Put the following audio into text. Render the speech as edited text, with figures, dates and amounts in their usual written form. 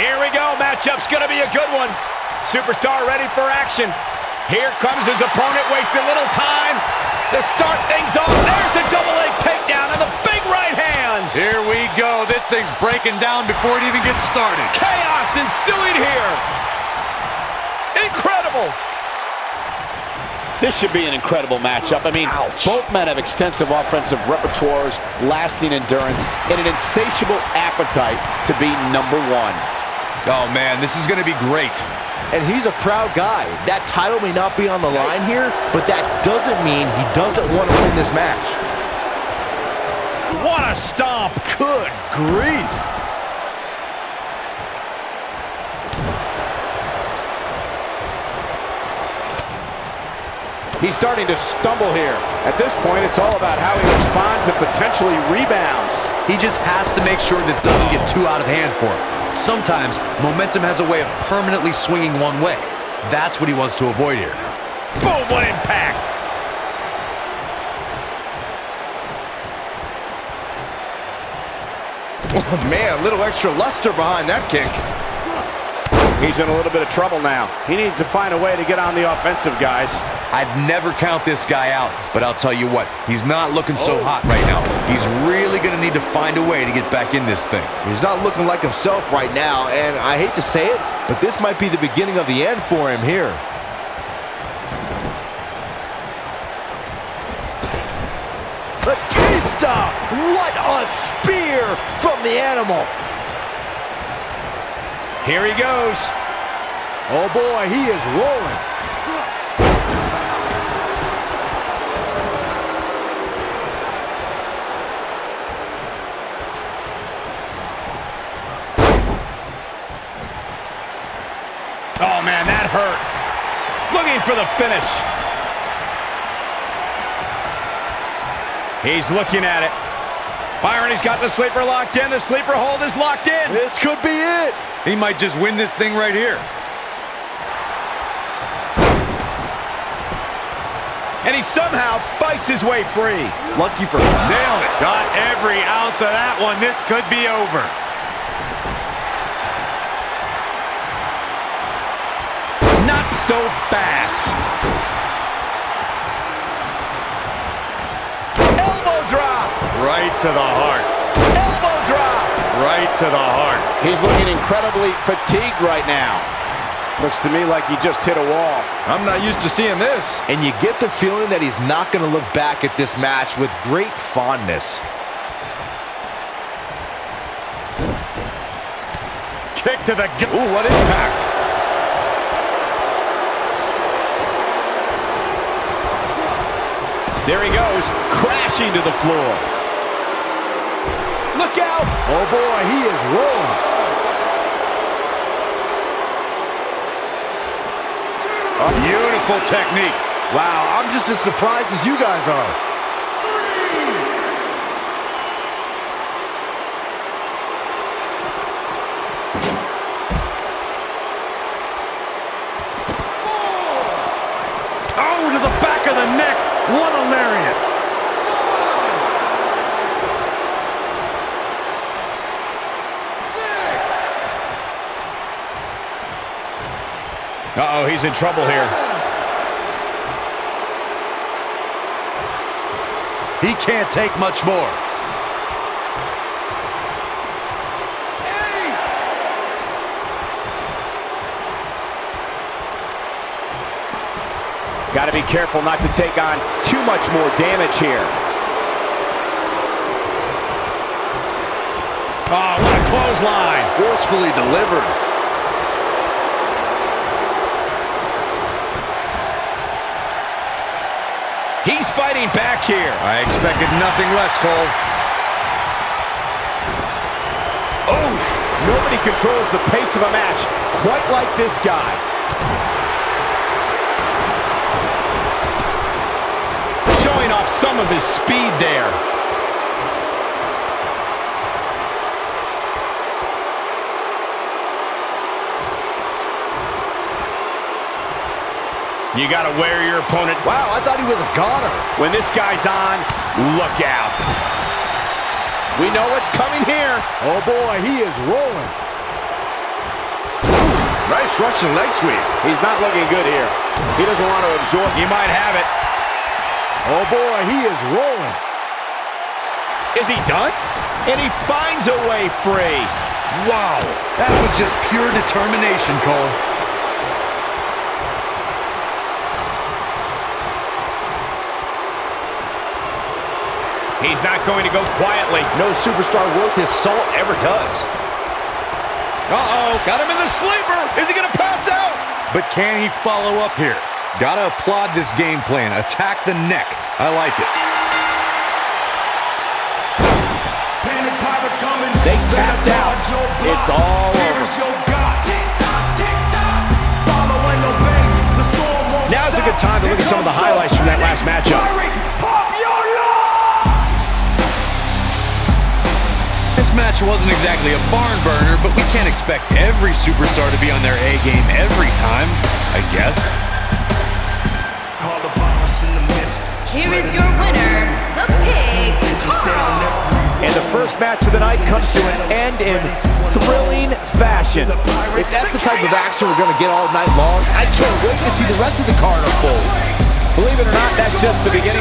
Here we go. Matchup's going to be a good one. Superstar ready for action. Here comes his opponent, wasting little time to start things off. There's the double leg takedown and the big right hands. Here we go. This thing's breaking down before it even gets started. Chaos ensuing here. Incredible. This should be an incredible matchup. I mean, both men have extensive offensive repertoires, lasting endurance, and an insatiable appetite to be number one. Oh, man, this is going to be great. And he's a proud guy. That title may not be on the line here, but that doesn't mean he doesn't want to win this match. What a stomp. Good grief. He's starting to stumble here. At this point, it's all about how he responds and potentially rebounds. He just has to make sure this doesn't get too out of hand for him. Sometimes, momentum has a way of permanently swinging one way. That's what he wants to avoid here. Boom, what impact! Oh, man, a little extra luster behind that kick. He's in a little bit of trouble now. He needs to find a way to get on the offensive, guys. I'd never count this guy out, but I'll tell you what, he's not looking so hot right now. He's really going to need to find a way to get back in this thing. He's not looking like himself right now, and I hate to say it, but this might be the beginning of the end for him here. Batista! What a spear from the animal! Here he goes. Oh boy, he is rolling. Oh man, that hurt. Looking for the finish. He's looking at it. Byron, he's got the sleeper locked in. The sleeper hold is locked in. This could be it. He might just win this thing right here. And he somehow fights his way free. Lucky for him. Nailed it. Got every ounce of that one. This could be over. Not so fast. Elbow drop. Right to the heart. Elbow drop. Right to the heart. He's looking incredibly fatigued right now. Looks to me like he just hit a wall. I'm not used to seeing this. And you get the feeling that he's not going to look back at this match with great fondness. Kick to the gut. Ooh, what impact. There he goes, crashing to the floor. Look out! Oh boy, he is rolling. A beautiful technique. Wow, I'm just as surprised as you guys are. Oh, to the back of the neck. What a lariat. Uh-oh, he's in trouble here. He can't take much more. 8. Got to be careful not to take on too much more damage here. Oh, what a clothesline. Forcefully delivered. He's fighting back here. I expected nothing less, Cole. Oh, nobody controls the pace of a match quite like this guy. Showing off some of his speed there. You got to wear your opponent. Wow, I thought he was a goner. When this guy's on, look out. We know what's coming here. Oh boy, he is rolling. Nice Russian leg sweep. He's not looking good here. He doesn't want to absorb. He might have it. Oh boy, he is rolling. Is he done? And he finds a way free. Wow, that was just pure determination, Cole. He's not going to go quietly. No superstar worth his salt ever does. Uh-oh, got him in the sleeper. Is he going to pass out? But can he follow up here? Gotta applaud this game plan. Attack the neck. I like it. Panic Pirates coming. They tapped out. It's all over. Now's a good time to look at some of the highlights from that last matchup. This match wasn't exactly a barn burner, but we can't expect every superstar to be on their A game every time, I guess. Here is your winner, the Pig. And the first match of the night comes to an end in thrilling fashion. If that's the type of action we're going to get all night long, I can't wait to see the rest of the card unfold. Believe it or not, that's just the beginning.